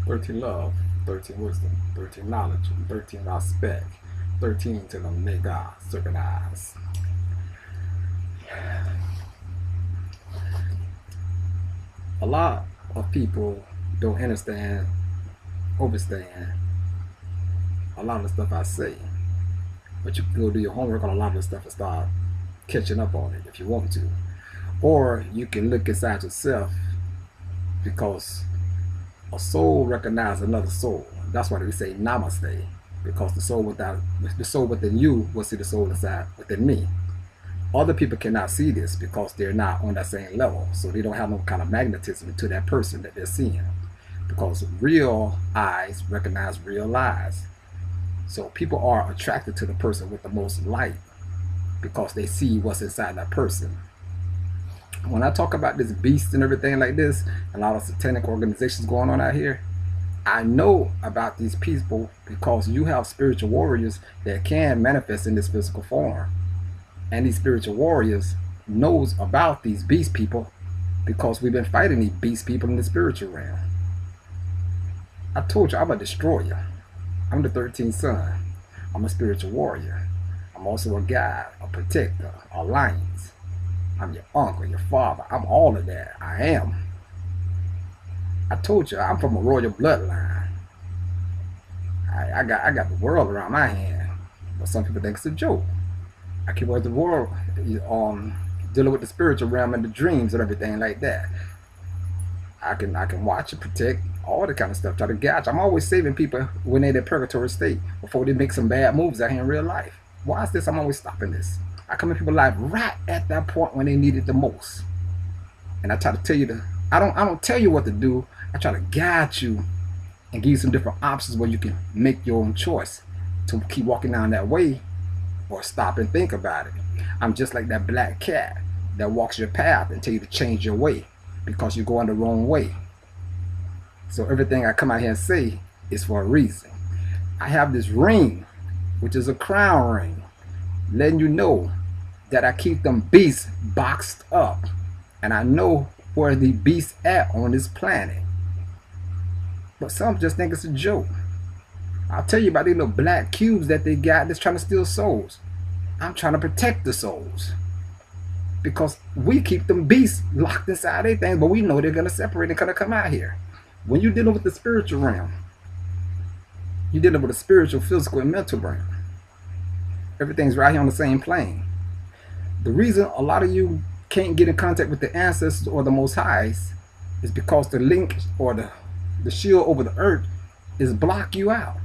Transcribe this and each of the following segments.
13 love, 13 wisdom, 13 knowledge, 13 respect, 13 to them niggas, certain eyes. A lot of people don't understand, understand a lot of the stuff I say. But you can go do your homework on a lot of the stuff and start catching up on it if you want to. Or you can look inside yourself because a soul recognizes another soul. That's why we say namaste. Because the soul within you will see the soul inside within me. Other people cannot see this because they're not on that same level. So they don't have no kind of magnetism to that person that they're seeing. Because real eyes recognize real eyes. So people are attracted to the person with the most light because they see what's inside that person. When I talk about this beast and everything like this, a lot of satanic organizations going on out here, I know about these people because you have spiritual warriors that can manifest in this physical form. And these spiritual warriors knows about these beast people because we've been fighting these beast people in the spiritual realm. I told you I'm a destroyer. I'm the 13th son. I'm a spiritual warrior. I'm also a guide, a protector, alliance. I'm your uncle, your father. I'm all of that. I am. I told you I'm from a royal bloodline. I got the world around my hand, but some people think it's a joke. I keep with the world, dealing with the spiritual realm and the dreams and everything like that. I can watch and protect all the kind of stuff. Try to gouge. I'm always saving people when they're in their purgatory state before they make some bad moves out here in real life. Why is this? I'm always stopping this. I come in people's life right at that point when they need it the most, and I try to tell you I don't tell you what to do. I try to guide you and give you some different options where you can make your own choice to keep walking down that way or stop and think about it. I'm just like that black cat that walks your path and tell you to change your way because you're going the wrong way. So everything I come out here and say is for a reason. I have this ring, which is a crown ring, letting you know that I keep them beasts boxed up. And I know where the beasts at on this planet. But some just think it's a joke. I'll tell you about these little black cubes that they got that's trying to steal souls. I'm trying to protect the souls. Because we keep them beasts locked inside their things, but we know they're going to separate and gonna come out here. When you're dealing with the spiritual realm, you're dealing with the spiritual, physical, and mental realm. Everything's right here on the same plane. The reason a lot of you can't get in contact with the ancestors or the Most Highs is because the link or the shield over the earth is block you out.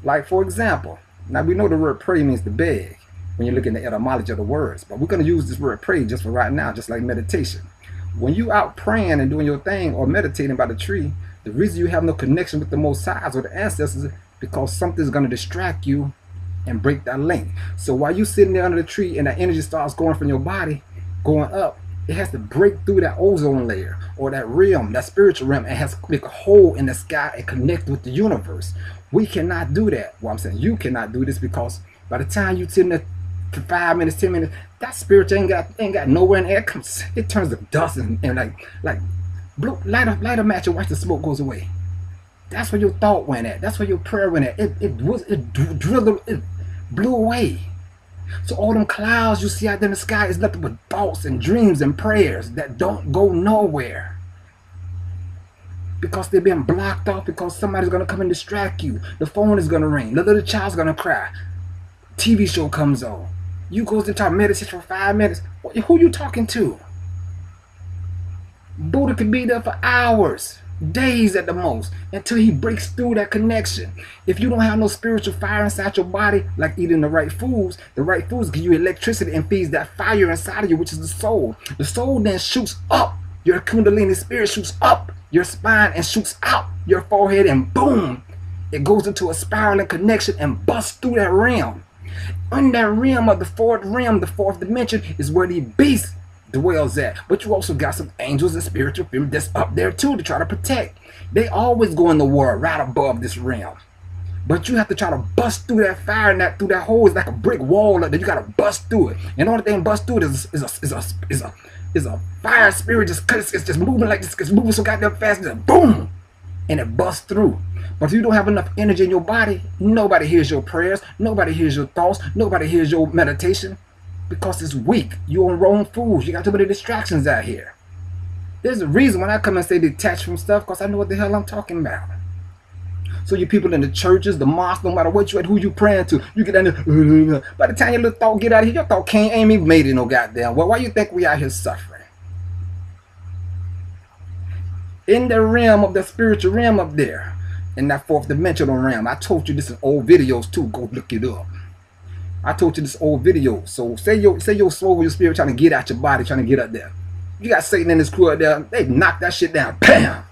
Like for example, now we know the word pray means to beg when you're looking at the etymology of the words, but we're going to use this word pray just for right now, just like meditation. When you out praying and doing your thing or meditating by the tree, the reason you have no connection with the Most Highs or the ancestors is because something's going to distract you and break that link. So while you sitting there under the tree and that energy starts going from your body, going up, it has to break through that ozone layer or that realm, that spiritual realm, and has to make a hole in the sky and connect with the universe. We cannot do that. Well, I'm saying you cannot do this because by the time you sitting there for 5 minutes, 10 minutes, that spirit ain't got nowhere in the air. It turns to dust and like blue, light a match and watch the smoke goes away. That's where your thought went at. That's where your prayer went at. It blew away. So all them clouds you see out there in the sky is nothing but thoughts and dreams and prayers that don't go nowhere. Because they're being blocked off because somebody's going to come and distract you. The phone is going to ring. The little child's going to cry. TV show comes on. You goes into meditation for 5 minutes. Who you talking to? Buddha could be there for hours, days at the most, until he breaks through that connection. If you don't have no spiritual fire inside your body, like eating the right foods give you electricity and feeds that fire inside of you, which is the soul. The soul then shoots up. Your kundalini spirit shoots up your spine and shoots out your forehead, and boom, it goes into a spiraling connection and busts through that realm. In that realm of the fourth realm, the fourth dimension, is where the beast dwells at. But you also got some angels and spiritual spirits that's up there too to try to protect. They always go in the world right above this realm. But you have to try to bust through that fire and through that hole. It's like a brick wall that you gotta bust through it. And the only thing bust through it is a fire spirit. It's just moving like this. It's moving so goddamn fast. Just boom. and it busts through. But if you don't have enough energy in your body, nobody hears your prayers, nobody hears your thoughts, nobody hears your meditation, because it's weak. You're on wrong fools. You got too many distractions out here. There's a reason when I come and say detach from stuff, because I know what the hell I'm talking about. So you people in the churches, the mosques, no matter what you at, who you praying to, you get down there, by the time your little thought get out of here, your thought ain't even made it no goddamn well. Why you think we out here suffering? In the realm of the spiritual realm up there, in that fourth dimensional realm, I told you this in old videos too. Go look it up. I told you this old video. So say your soul, your spirit trying to get out your body, trying to get up there. You got Satan and his crew up there. They knock that shit down. Bam!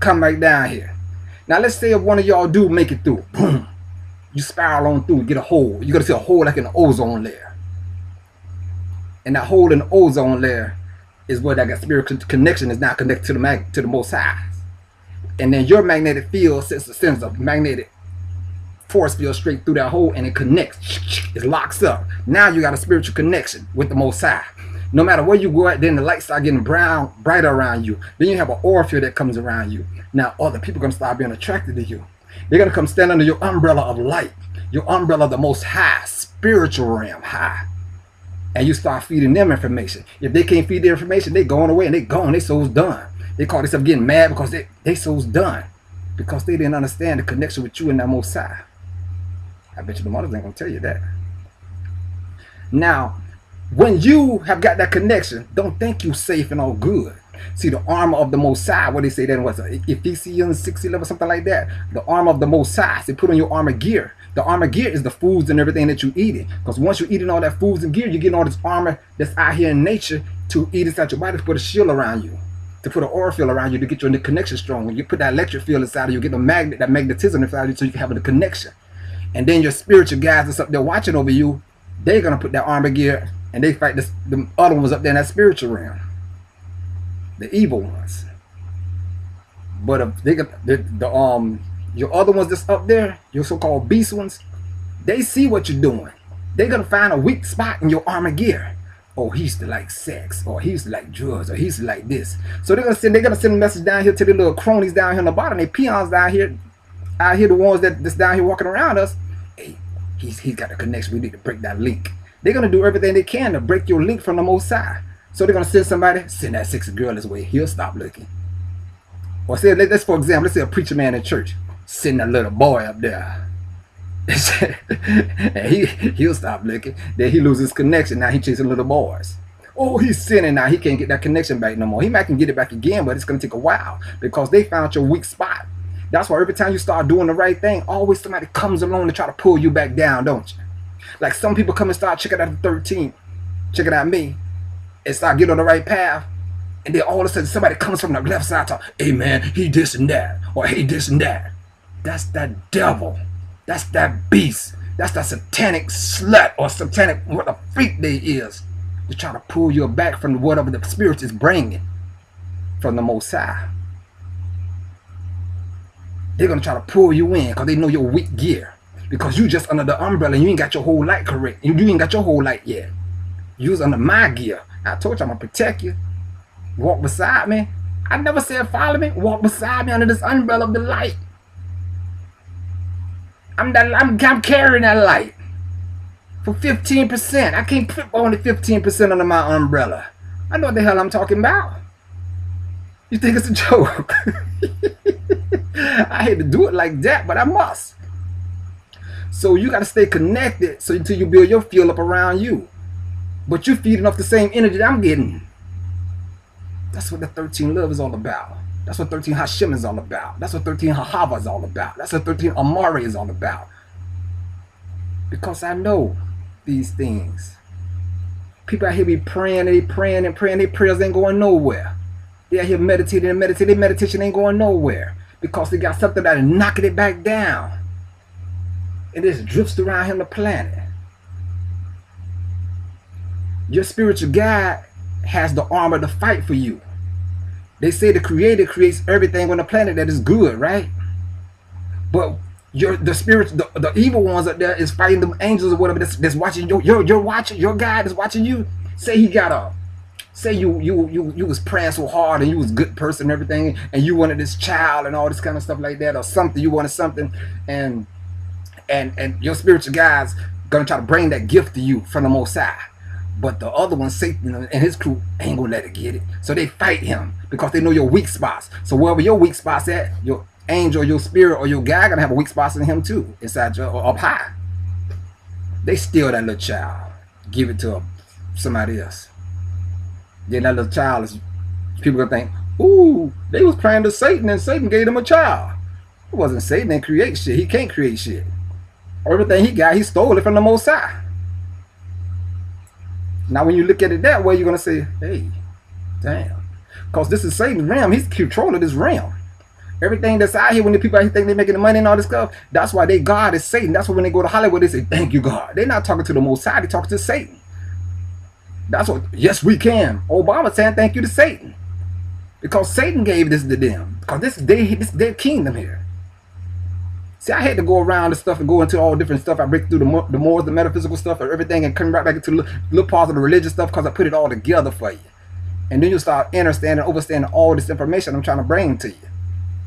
Come right down here. Now let's say if one of y'all do make it through. Boom! You spiral on through, get a hole. You gotta see a hole like an ozone layer. And that hole in the ozone layer is where that spirit connection is now connected to the Most High. And then your magnetic field sends a magnetic force field straight through that hole, and it connects. It locks up. Now you got a spiritual connection with the Most High. No matter where you go at, then the lights start getting brighter around you. Then you have an aura field that comes around you. Now other people are going to start being attracted to you. They're going to come stand under your umbrella of light, your umbrella of the Most High, spiritual realm high. And you start feeding them information. If they can't feed their information, they going away and they gone. They soul's done. They call themselves getting mad because they soul's done. Because they didn't understand the connection with you and that Most High. I bet you the mothers ain't going to tell you that. Now, when you have got that connection, don't think you safe and all good. See, the armor of the Most High, what they say then was Ephesians 6:11, something like that. The armor of the Most High. They put on your armor gear. The armor gear is the foods and everything that you eating. Because once you're eating all that foods and gear, you're getting all this armor that's out here in nature to eat inside your body, to put a shield around you, to put an aura field around you, to get your connection strong. When you put that electric field inside of you, get that magnetism inside of you, so you can have a connection. And then your spiritual guys that's up there watching over you, they're gonna put that armor gear and they fight the other ones up there in that spiritual realm, the evil ones. But if they got your other ones that's up there, your so-called beast ones, they see what you're doing. They're gonna find a weak spot in your armor gear. Oh, he used to like sex, or he used to like drugs, or he used to like this. So they're gonna send a message down here to the little cronies down here on the bottom, they peons down here, the ones that's down here walking around us. Hey, he's got a connection. We need to break that link. They're gonna do everything they can to break your link from the Most High. So they're gonna send that sexy girl this way. He'll stop looking. Or say, let's for example, let's say a preacher man in church send that little boy up there. And he'll stop looking. Then he loses connection. Now he chasing little boys. Oh, he's sinning now. He can't get that connection back no more. He might can get it back again, but it's gonna take a while because they found your weak spot. That's why every time you start doing the right thing, always somebody comes along to try to pull you back down, don't you? Like some people come and start checking out the 13, checking out me, and start getting on the right path. And then all of a sudden somebody comes from the left side talk, hey man, he this and that, or hey this and that. That's that devil. That's that beast. That's that satanic slut or satanic what the freak they is. They're trying to pull you back from whatever the spirit is bringing from the Most High. They're going to try to pull you in because they know your weak gear. Because you just under the umbrella and you ain't got your whole light correct. You ain't got your whole light yet. You was under my gear. I told you I'm going to protect you. Walk beside me. I never said follow me. Walk beside me under this umbrella of the light. I'm carrying that light for 15%. I can't put only 15% under my umbrella. I know what the hell I'm talking about. You think it's a joke? I hate to do it like that, but I must. So you got to stay connected so until you build your field up around you. But you're feeding off the same energy that I'm getting. That's what the 13 love is all about. That's what 13 Hashem is all about. That's what 13 Hahava is all about. That's what 13 Amari is all about. Because I know these things. People out here be praying, they praying and praying. Their prayers ain't going nowhere. They out here meditating and meditating. Their meditation ain't going nowhere. Because they got something that is knocking it back down. And it just drifts around here on the planet. Your spiritual guide has the armor to fight for you. They say the Creator creates everything on the planet that is good, right? But the spirits, the evil ones up there is fighting the angels or whatever that's watching your watcher, your guide is watching you. Say he got Say you was praying so hard and you was a good person and everything, and you wanted this child and all this kind of stuff like that, or something, you wanted something, and your spiritual guys gonna try to bring that gift to you from the Most High. But the other one, Satan and his crew, ain't gonna let it get it. So they fight him because they know your weak spots. So wherever your weak spots at, your angel, your spirit, or your guy gonna have a weak spots in him too, inside your, or up high. They steal that little child, give it to somebody else. Then that little child is, people gonna think, ooh, they was praying to Satan and Satan gave them a child. It wasn't Satan that create shit. He can't create shit. Everything he got, he stole it from the Most High. Now when you look at it that way, you're gonna say, hey, damn. Because this is Satan's realm. He's controlling this realm. Everything that's out here, when the people out here think they're making the money and all this stuff, that's why they God is Satan. That's why when they go to Hollywood, they say, thank you, God. They're not talking to the Most High, they're talking to Satan. That's what, yes, we can. Obama saying thank you to Satan. Because Satan gave this to them. Because this is their kingdom here. See, I had to go around this stuff and go into all different stuff. I break through the more, the metaphysical stuff, and everything, and come right back into little parts of the religious stuff, because I put it all together for you. And then you start understanding, overstanding all this information I'm trying to bring to you.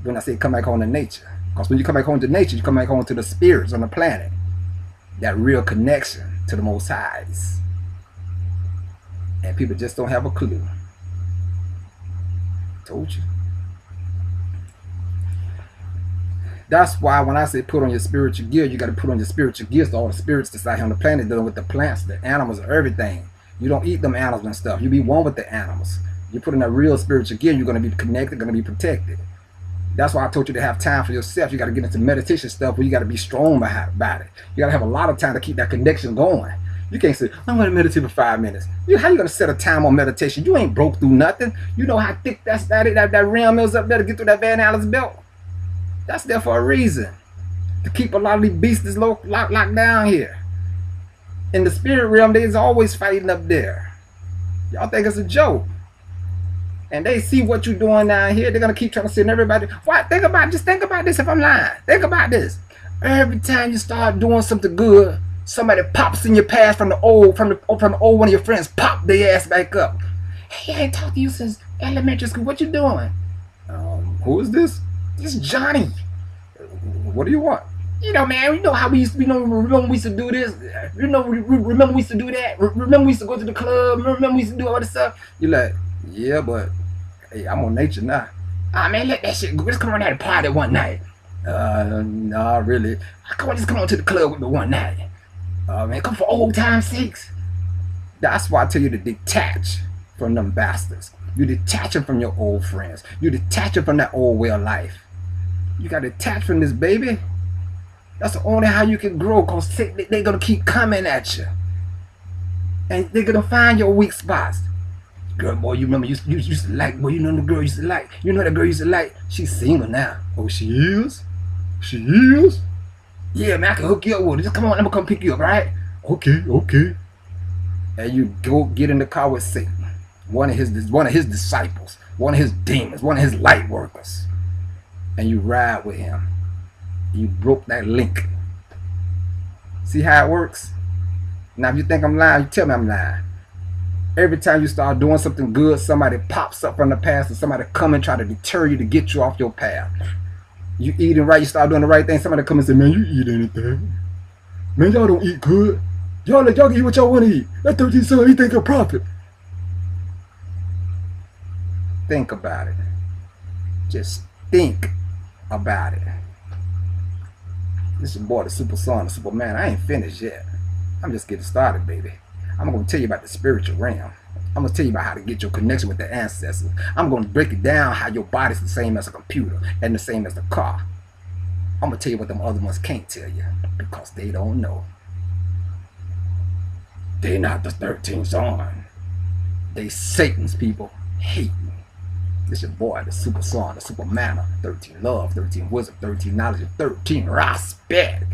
When I say come back home to nature. Because when you come back home to nature, you come back home to the spirits on the planet. That real connection to the Most Highs. And people just don't have a clue. Told you. That's why when I say put on your spiritual gear, you got to put on your spiritual gears to all the spirits that's out here on the planet dealing with the plants, the animals, everything. You don't eat them animals and stuff. You be one with the animals. You put in that real spiritual gear, you're going to be connected, going to be protected. That's why I told you to have time for yourself. You got to get into meditation stuff where you got to be strong about it. You got to have a lot of time to keep that connection going. You can't say, I'm going to meditate for 5 minutes. How you going to set a time on meditation? You ain't broke through nothing. You know how thick that realm is up there to get through that Van Allen's belt? That's there for a reason. To keep a lot of these beasts locked down here. In the spirit realm, they's always fighting up there. Y'all think it's a joke. And they see what you're doing down here. They're going to keep trying to send everybody. Why? Just think about this if I'm lying. Think about this. Every time you start doing something good, somebody pops in your past from the old one of your friends, pop their ass back up. Hey, I ain't talked to you since elementary school. What you doing? Who is this? This is Johnny. What do you want? You know, man, you know how we used to, remember we used to do this? Remember we used to do that? Remember we used to go to the club? Remember we used to do all this stuff? You're like, yeah, but hey, I'm on nature now. Ah, man, let that shit go. Let's come on out and party one night. Nah, really. Just come on to the club with me one night. Man, come for old time's sakes. That's why I tell you to detach from them bastards. You detach them from your old friends. You detach them from that old way of life. You got to detach from this, baby. That's the only how you can grow, because they're going to keep coming at you. And they're going to find your weak spots. Girl, boy, you remember you used to like, boy, you know the girl you used to like. You know that girl you used to like. She's single now. Oh, she is? She is? Yeah, man, I can hook you up with her. Just come on, I'm going to come pick you up, right? Okay. And you go get in the car with Satan. One of his disciples, one of his demons, one of his light workers. And you ride with him. You broke that link. See how it works? Now if you think I'm lying, you tell me I'm lying. Every time you start doing something good, somebody pops up from the past and somebody come and try to deter you to get you off your path. You eating right, you start doing the right thing, somebody come and say, man, you eat anything. Man, y'all don't eat good. Y'all can eat what y'all want to eat. That 13 son, he think a profit. Think about it. Just think about it. This your boy, the Super Son, the Superman. I ain't finished yet. I'm just getting started, baby. I'm going to tell you about the spiritual realm. I'm going to tell you about how to get your connection with the ancestors. I'm going to break it down how your body's the same as a computer and the same as the car. I'm going to tell you what them other ones can't tell you because they don't know. They not the 13th son. They Satan's people. Hate me. This your boy, the Super Son, the Superman, 13 love, 13 wisdom, 13 knowledge, and 13 respect.